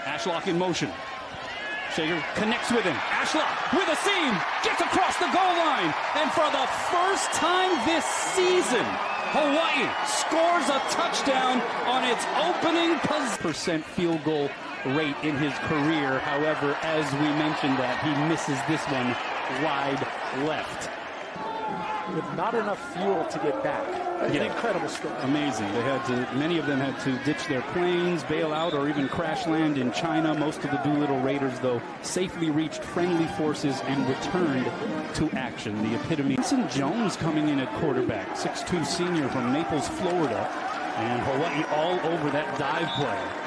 Ashlock in motion. Shager connects with him. Ashlock with a seam, gets across the goal line. And for the first time this season, Hawaii scores a touchdown on its opening percent field goal rate in his career. However, as we mentioned that, he misses this one wide left. With not enough fuel to get back. An incredible story. Amazing. Many of them had to ditch their planes, bail out, or even crash land in China. Most of the Doolittle Raiders, though, safely reached friendly forces and returned to action. The epitome. Jensen Jones coming in at quarterback, 6'2" senior from Naples, Florida, and Hawaii all over that dive play.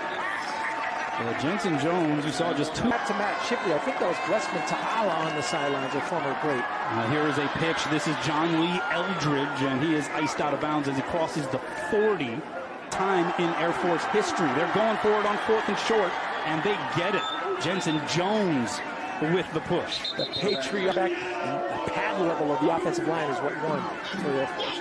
Jensen Jones, you saw just two. Back to Matt Shipley. I think that was Blessman Ta'ala on the sidelines, a former great. Here is a pitch. This is John Lee Eldridge, and he is iced out of bounds as he crosses the 40. Time in Air Force history. They're going for it on 4th and short, and they get it. Jensen Jones with the push. The patriotic pad level of the offensive line is what won for Air Force.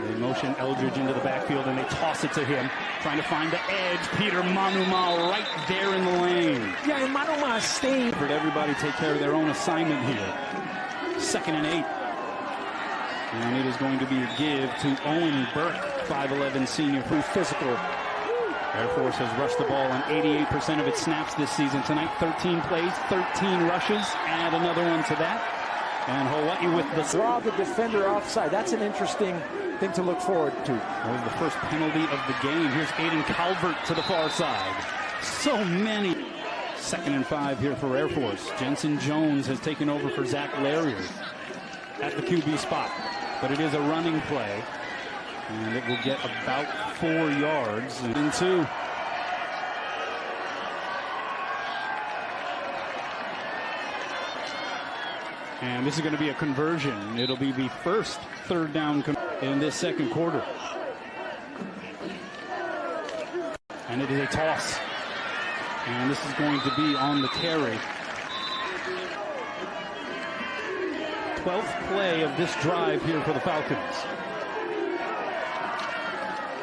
They motion Eldridge into the backfield, and they toss it to him, trying to find the edge. Peter Manuma right there in the lane. Yeah, and Manuma stayed. For everybody take care of their own assignment here. 2nd and 8. And it is going to be a give to Owen Burke, 5'11" senior, who's physical. Air Force has rushed the ball on 88% of its snaps this season. Tonight, 13 plays, 13 rushes. Add another one to that. And Hawaii with the draw the defender offside. That's an interesting thing to look forward to. That was the first penalty of the game. Here's Aiden Calvert to the far side. So many. 2nd and 5 here for Air Force. Jensen Jones has taken over for Zach Larrier at the QB spot. But it is a running play. And it will get about 4 yards. And 2. And this is going to be a conversion. It'll be the first 3rd down in this 2nd quarter. And it is a toss. And this is going to be on the carry. 12th play of this drive here for the Falcons.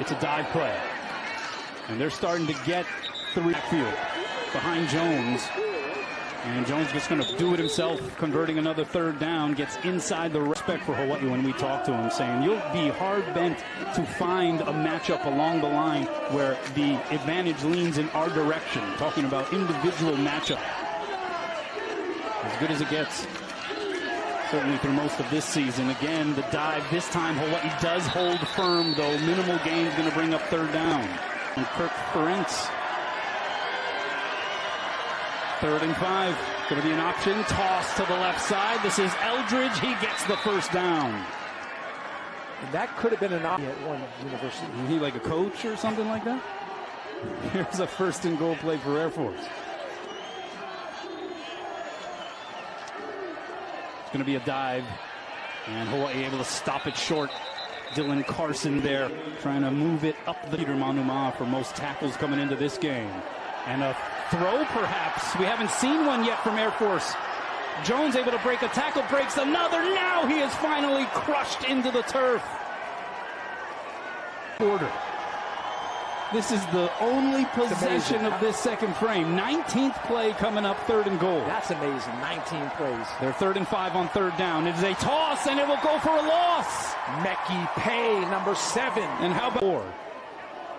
It's a dive play. And they're starting to get through the field behind Jones. And Jones just going to do it himself, converting another 3rd down, gets inside the respect for Hawaii when we talk to him, saying you'll be hard-bent to find a matchup along the line where the advantage leans in our direction, talking about individual matchup. As good as it gets, certainly through most of this season. Again, the dive, this time Hawaii does hold firm, though minimal gain is going to bring up 3rd down. And Kirk Ferentz. 3rd and 5. Going to be an option. Toss to the left side. This is Eldridge. He gets the 1st down. And that could have been an option at one university. Is he like a coach or something like that? Here's a 1st and goal play for Air Force. It's going to be a dive. And Hawaii able to stop it short. Dylan Carson there trying to move it up the Peter Manuma for most tackles coming into this game. And a throw, perhaps. We haven't seen one yet from Air Force. Jones able to break a tackle, breaks another. Now he is finally crushed into the turf. Quarter. This is the only possession of this 2nd frame. 19th play coming up, 3rd and goal. That's amazing. 19 plays. They're 3rd and 5 on 3rd down. It is a toss, and it will go for a loss. Meki Pay, number 7. And how about 4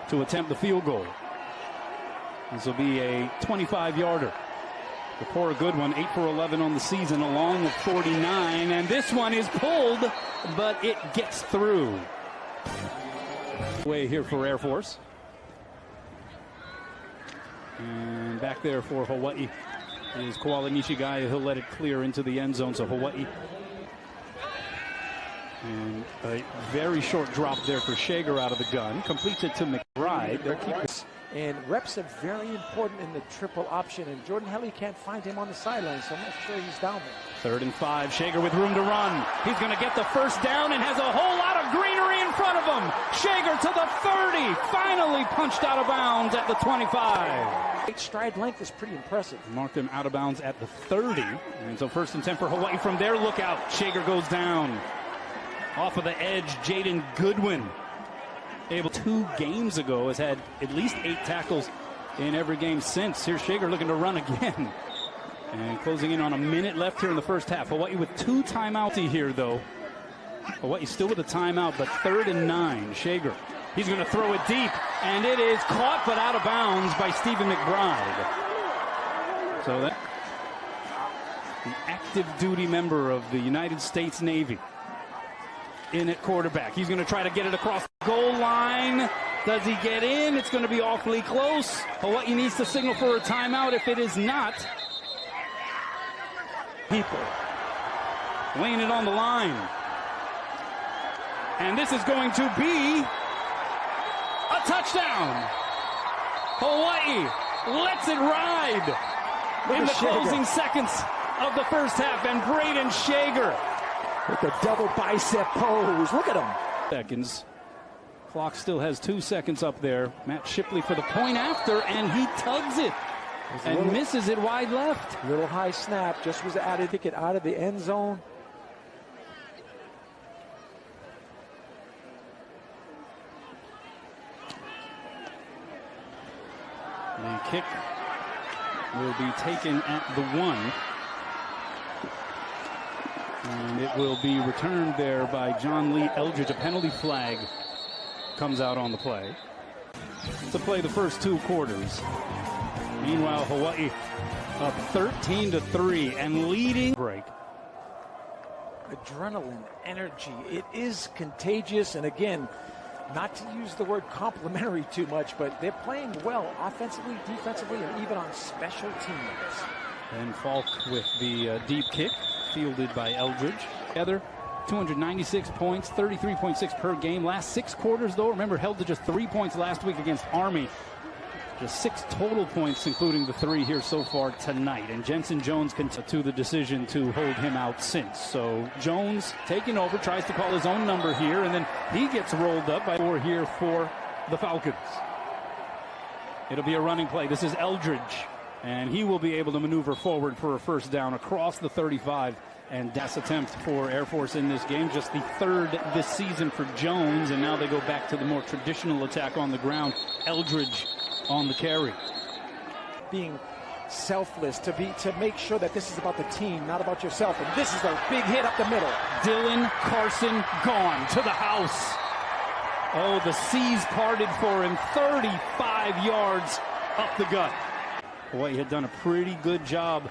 to attempt the field goal? This will be a 25-yarder. The poor good one, 8 for 11 on the season, along with 49. And this one is pulled, but it gets through. Way here for Air Force. And back there for Hawaii is Koala Nishigai. He'll let it clear into the end zone. So Hawaii. And a very short drop there for Shager out of the gun. Completes it to McBride. And reps are very important in the triple option. And Jordan Helly can't find him on the sideline, so I'm not sure he's down there. 3rd and 5. Shager with room to run. He's going to get the 1st down and has a whole lot of greenery in front of him. Shager to the 30. Finally punched out of bounds at the 25. Stride length is pretty impressive. Marked him out of bounds at the 30. And so 1st and 10 for Hawaii from their lookout. Shager goes down. Off of the edge, Jaden Goodwin. able 2 games ago, has had at least 8 tackles in every game since. Here's Shager looking to run again. And closing in on a minute left here in the first half. Hawaii with 2 timeouts here, though. Hawaii still with a timeout, but 3rd and 9. Shager. He's going to throw it deep, and it is caught but out of bounds by Stephen McBride. So that the active duty member of the United States Navy in at quarterback. He's going to try to get it across the goal line. Does he get in? It's going to be awfully close. Hawaii needs to signal for a timeout. If it is not, people laying it on the line. And this is going to be a touchdown. Hawaii lets it ride in the closing seconds of the first half. And Braden Shager with the double bicep pose. Look at him. Seconds. Clock still has 2 seconds up there. Matt Shipley for the point after, and he tugs it and misses it wide left. Little high snap. Just was added to get out of the end zone. The kick will be taken at the 1. And it will be returned there by John Lee Eldridge. A penalty flag comes out on the play to play the first 2 quarters. Meanwhile, Hawaii up 13-3 and leading. Break. Adrenaline, energy, it is contagious. And again, not to use the word complimentary too much, but they're playing well offensively, defensively, and even on special teams. And Falk with the deep kick, fielded by Eldridge. Together, 296 points, 33.6 per game. Last 6 quarters, though, remember, held to just 3 points last week against Army. Just 6 total points, including the 3 here so far tonight. And Jensen Jones to the decision to hold him out since. So Jones taking over, tries to call his own number here, and then he gets rolled up by 4 here for the Falcons. It'll be a running play. This is Eldridge, and he will be able to maneuver forward for a first down across the 35. And that's attempt for Air Force in this game, just the 3rd this season for Jones, and now they go back to the more traditional attack on the ground. Eldridge on the carry. Being selfless, to make sure that this is about the team, not about yourself. And this is a big hit up the middle. Dylan Carson gone to the house. Oh, the seas parted for him. 35 yards up the gut. Hawaii had done a pretty good job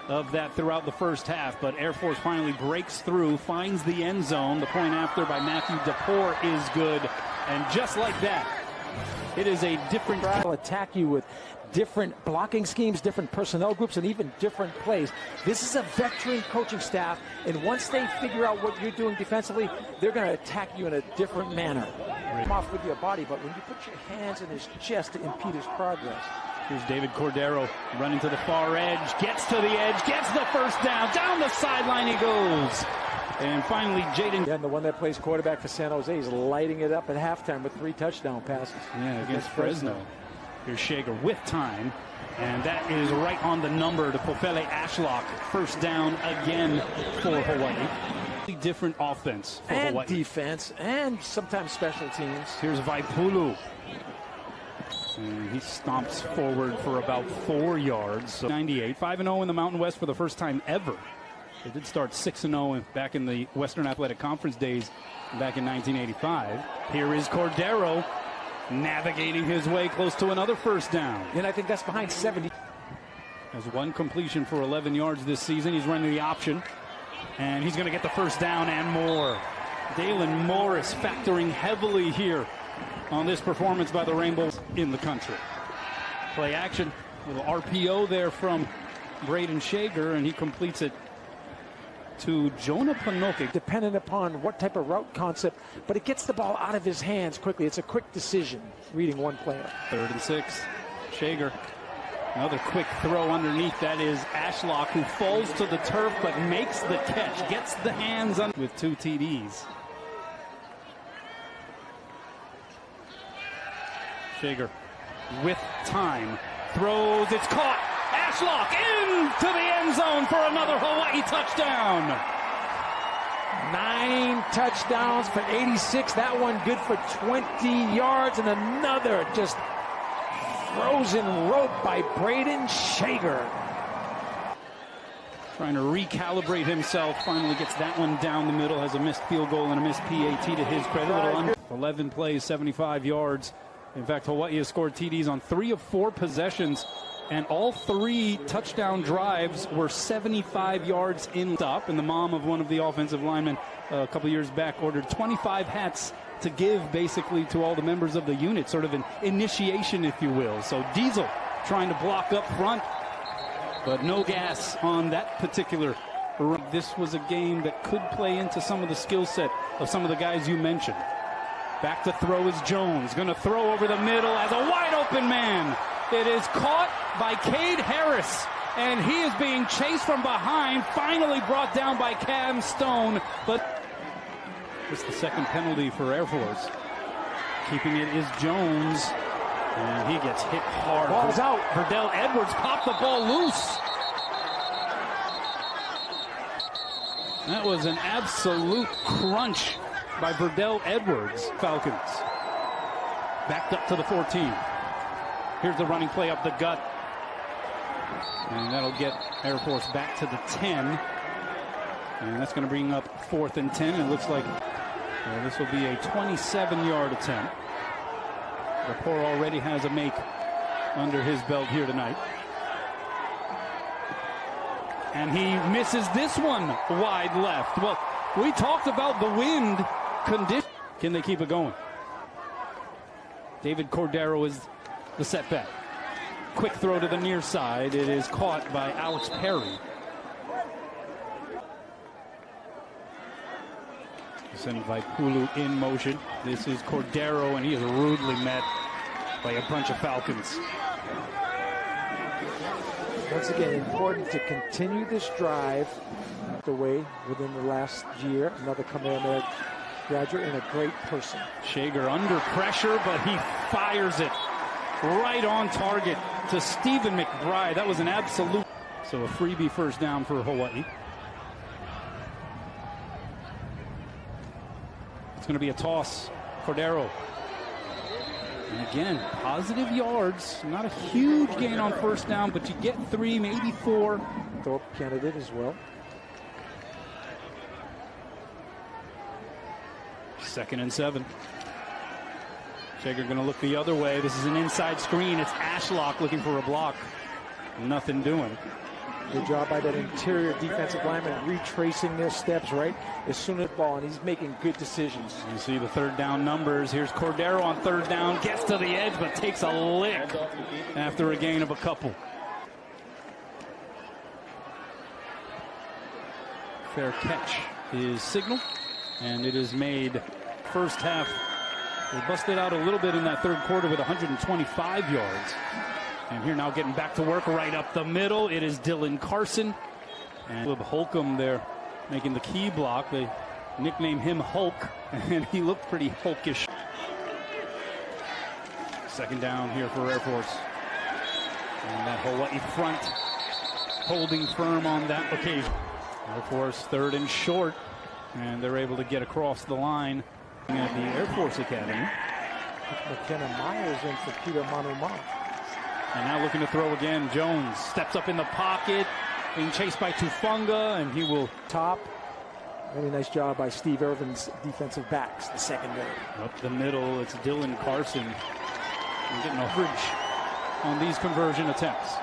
of that throughout the first half, but Air Force finally breaks through, finds the end zone. The point after by Matthew DePore is good. And just like that, it is a different. Will attack you with different blocking schemes, different personnel groups, and even different plays. This is a veteran coaching staff, and once they figure out what you're doing defensively, they're going to attack you in a different manner. Come off with your body, but when you put your hands in his chest to impede his progress. Here's David Cordero running to the far edge, gets to the edge, gets the first down the sideline he goes. And finally, Jaden. Yeah, and the one that plays quarterback for San Jose is lighting it up at halftime with 3 touchdown passes. Yeah, against Fresno. Here's Shager with time, and that is right on the number to Pofele Ashlock. First down again for Hawaii. Different offense for and Hawaii. Defense, and sometimes special teams. Here's Vaipulu. And he stomps forward for about 4 yards. So 98, 5-0 in the Mountain West for the first time ever. They did start 6-0 back in the Western Athletic Conference days back in 1985. Here is Cordero navigating his way close to another first down. And I think that's behind 70. Has 1 completion for 11 yards this season. He's running the option, and he's going to get the first down and more. Dalen Morris factoring heavily here on this performance by the Rainbows in the country. Play action, little RPO there from Braden Shager, and he completes it to Jonah Panoke. Dependent upon what type of route concept, but it gets the ball out of his hands quickly. It's a quick decision, reading one player. 3rd and 6. Shager, another quick throw underneath. That is Ashlock, who falls to the turf but makes the catch, gets the hands on with 2 TDs. Shager with time, throws, it's caught. Ashlock into the end zone for another Hawaii touchdown. 9 touchdowns for 86. That one good for 20 yards, and another just frozen rope by Braden Shager. Trying to recalibrate himself. Finally gets that one down the middle. Has a missed field goal and a missed PAT to his credit. 11 plays, 75 yards. In fact, Hawaii has scored TDs on 3 of 4 possessions, and all 3 touchdown drives were 75 yards in stop. And the mom of one of the offensive linemen a couple years back ordered 25 hats to give basically to all the members of the unit, sort of an initiation, if you will. So Diesel trying to block up front, but no gas on that particular run. This was a game that could play into some of the skill set of some of the guys you mentioned. Back to throw is Jones. Going to throw over the middle as a wide open man. It is caught by Cade Harris, and he is being chased from behind, finally brought down by Cam Stone. But it's the second penalty for Air Force. Keeping it is Jones, and he gets hit hard. Ball's out. Verdell Edwards popped the ball loose. That was an absolute crunch by Verdell Edwards. Falcons backed up to the 14. Here's the running play up the gut, and that'll get Air Force back to the 10, and that's going to bring up 4th and 10. It looks like this will be a 27-yard attempt. Rapport already has a make under his belt here tonight. And he misses this one wide left. Well, we talked about the wind condition. Can they keep it going? David Cordero is the setback. Quick throw to the near side. It is caught by Alex Perry. Send Vaikulu in motion. This is Cordero, and he is rudely met by a bunch of Falcons. Once again, important to continue this drive the way within the last year. Another Kamehameha graduate and a great person. Shager under pressure, but he fires it right on target to Stephen McBride. That was an absolute. So a freebie first down for Hawaii. It's going to be a toss. Cordero. And again, positive yards. Not a huge gain on first down, but you get 3, maybe 4. Thorpe candidate as well. 2nd and 7. Shager going to look the other way. This is an inside screen. It's Ashlock looking for a block. Nothing doing. Good job by that interior defensive lineman retracing their steps right as soon as the ball, and he's making good decisions. You see the 3rd down numbers. Here's Cordero on 3rd down. Gets to the edge, but takes a lick after a gain of a couple. Fair catch is signaled, and it is made. First half, they busted out a little bit in that 3rd quarter with 125 yards. And here now getting back to work right up the middle. It is Dylan Carson. And with Holcomb there making the key block. They nicknamed him Hulk, and he looked pretty hulkish. 2nd down here for Air Force. And that Hawaii front holding firm on that occasion. Air Force 3rd and short. And they're able to get across the line at the Air Force Academy. McKenna Myers in for Peter Manuma. And now looking to throw again. Jones steps up in the pocket, being chased by Tufunga, and he will top. Really nice job by Steve Irvin's defensive backs, the secondary. Up the middle, it's Dylan Carson. We're getting average on these conversion attempts.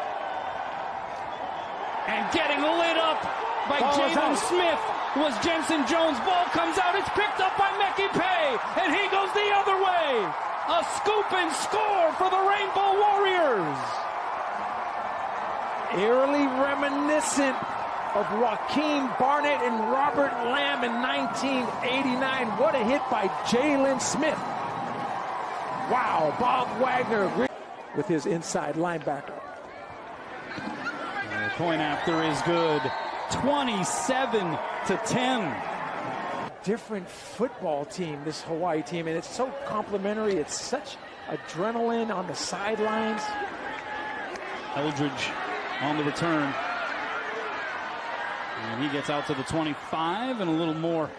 And getting lit up by Jalen Smith was Jensen Jones. Ball comes out, it's picked up by Meki Pay, and he goes the other way. A scoop and score for the Rainbow Warriors. Eerily reminiscent of Joaquin Barnett and Robert Lamb in 1989. What a hit by Jalen Smith. Wow, Bob Wagner with his inside linebacker. And the point after is good. 27-10. Different football team, this Hawaii team, and it's so complimentary. It's such adrenaline on the sidelines. Eldridge on the return. And he gets out to the 25 and a little more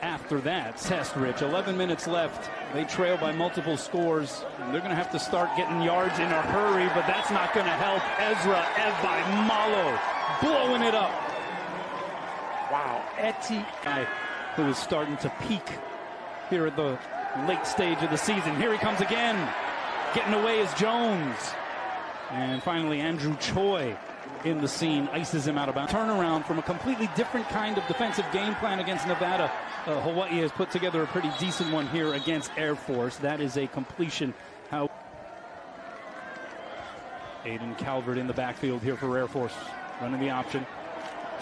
after that. Test, Rich. 11 minutes left. They trail by multiple scores. And they're going to have to start getting yards in a hurry, but that's not going to help. Ezra Evi Malo blowing it up. Wow. Eti, who is starting to peak here at the late stage of the season. Here he comes again. Getting away is Jones. And finally, Andrew Choi in the scene, ices him out of bounds. Turnaround from a completely different kind of defensive game plan against Nevada. Hawaii has put together a pretty decent one here against Air Force. That is a completion. How Aiden Calvert in the backfield here for Air Force. Running the option.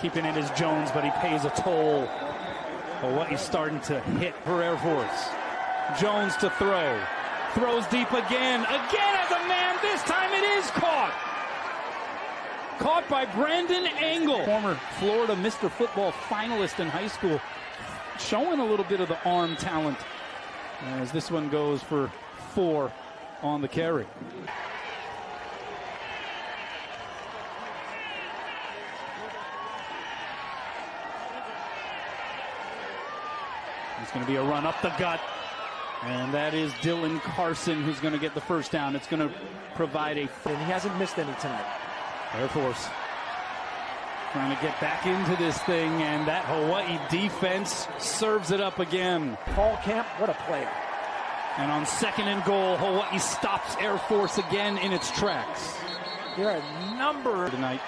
Keeping it is Jones, but he pays a toll. Hawaii starting to hit for Air Force. Jones to throw. Throws deep again. Again as a man. This time it is caught. Caught by Brandon Engel. Former Florida Mr. Football finalist in high school. Showing a little bit of the arm talent as this one goes for 4 on the carry. It's going to be a run up the gut. And that is Dylan Carson who's going to get the first down. It's going to provide a... And he hasn't missed any tonight. Air Force trying to get back into this thing, and that Hawaii defense serves it up again. Paul Camp, what a player. And on 2nd and goal, Hawaii stops Air Force again in its tracks. There are a number tonight.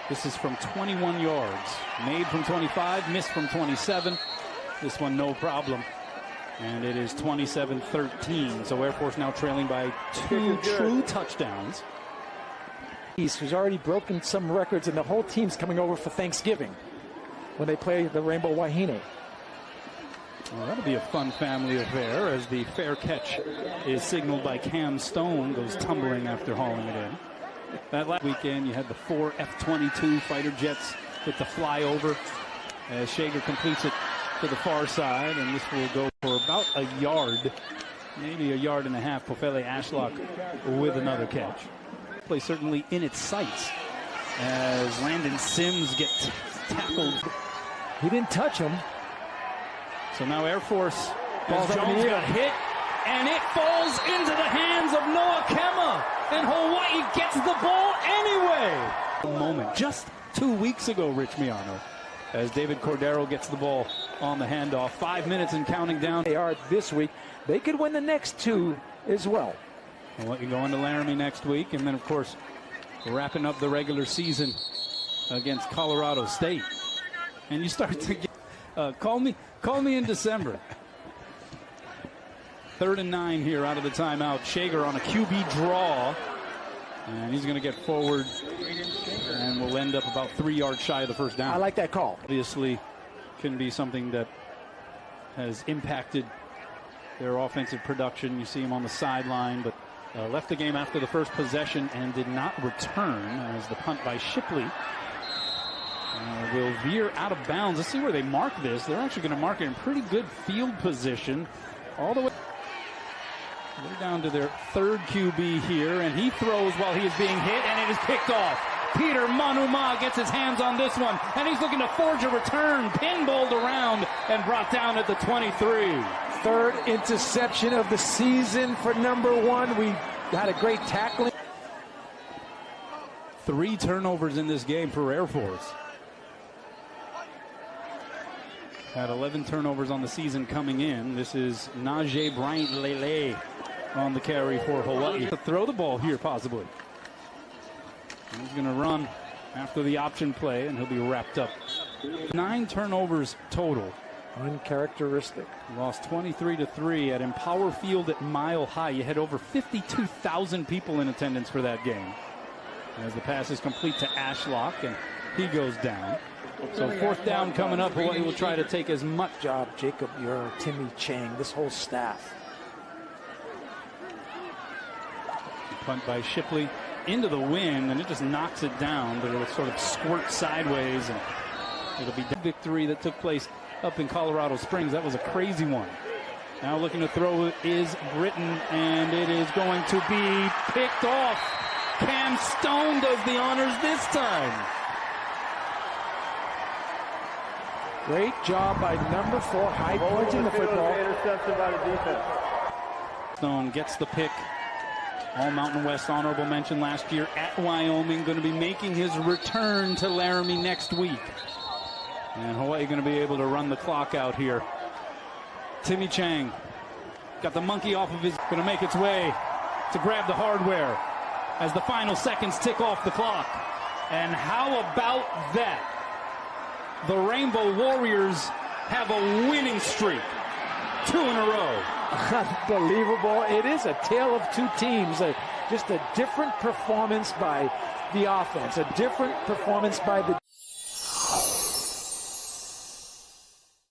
This is from 21 yards. Made from 25, missed from 27. This one no problem. And it is 27-13. So Air Force now trailing by 2 true touchdowns. Who's already broken some records, and the whole team's coming over for Thanksgiving when they play the Rainbow Wahine. Well, that'll be a fun family affair as the fair catch is signaled by Cam Stone, goes tumbling after hauling it in. That last weekend, you had the 4 F-22 fighter jets with the flyover as Shager completes it to the far side, and this will go for about a yard, maybe a yard and a half. Pofele Ashlock with another catch. Play certainly in its sights as Landon Sims gets tackled. He didn't touch him. So now Air Force, as Jones got hit, and it falls into the hands of Noah Kemma, and Hawaii gets the ball anyway. A moment just 2 weeks ago, Rich Miano, as David Cordero gets the ball on the handoff. 5 minutes and counting down. They are this week. They could win the next 2 as well. I'll let you go into Laramie next week, and then, of course, wrapping up the regular season against Colorado State. And you start to get, call me in December. 3rd and 9 here out of the timeout. Shager on a QB draw, and he's going to get forward, and will end up about 3 yards shy of the first down. I like that call. Obviously, can be something that has impacted their offensive production. You see him on the sideline, but left the game after the first possession and did not return as the punt by Shipley will veer out of bounds. Let's see where they mark this. They're actually going to mark it in pretty good field position all the way. They're down to their 3rd QB here, and he throws while he is being hit, and it is picked off. Peter Manuma gets his hands on this one, and he's looking to forge a return, pinballed around and brought down at the 23. 3rd interception of the season for number 1. We had a great tackling. 3 turnovers in this game for Air Force. Had 11 turnovers on the season coming in. This is Najee Bryant-Lele on the carry for Hawaii. To throw the ball here, possibly. He's going to run after the option play, and he'll be wrapped up. 9 turnovers total. Uncharacteristic. Lost 23-3 at Empower Field at Mile High. You had over 52,000 people in attendance for that game. As the pass is complete to Ashlock, and he goes down. So 4th down coming up. Hawaii will try to take as much. Job, Jacob Muir, Timmy Chang, this whole staff. Punt by Shipley into the wind, and it just knocks it down, but it'll sort of squirt sideways, and it'll be the victory that took place up in Colorado Springs. That was a crazy one. Now looking to throw is Britton, and it is going to be picked off. Cam Stone does the honors this time. Great job by number 4, high pointing the football. Interception by the defense. Stone gets the pick. All Mountain West honorable mention last year at Wyoming. Going to be making his return to Laramie next week. And Hawaii going to be able to run the clock out here. Timmy Chang got the monkey off of his. Going to make its way to grab the hardware as the final seconds tick off the clock. And how about that? The Rainbow Warriors have a winning streak. 2 in a row. Unbelievable. It is a tale of two teams. Just a different performance by the offense, a different performance by the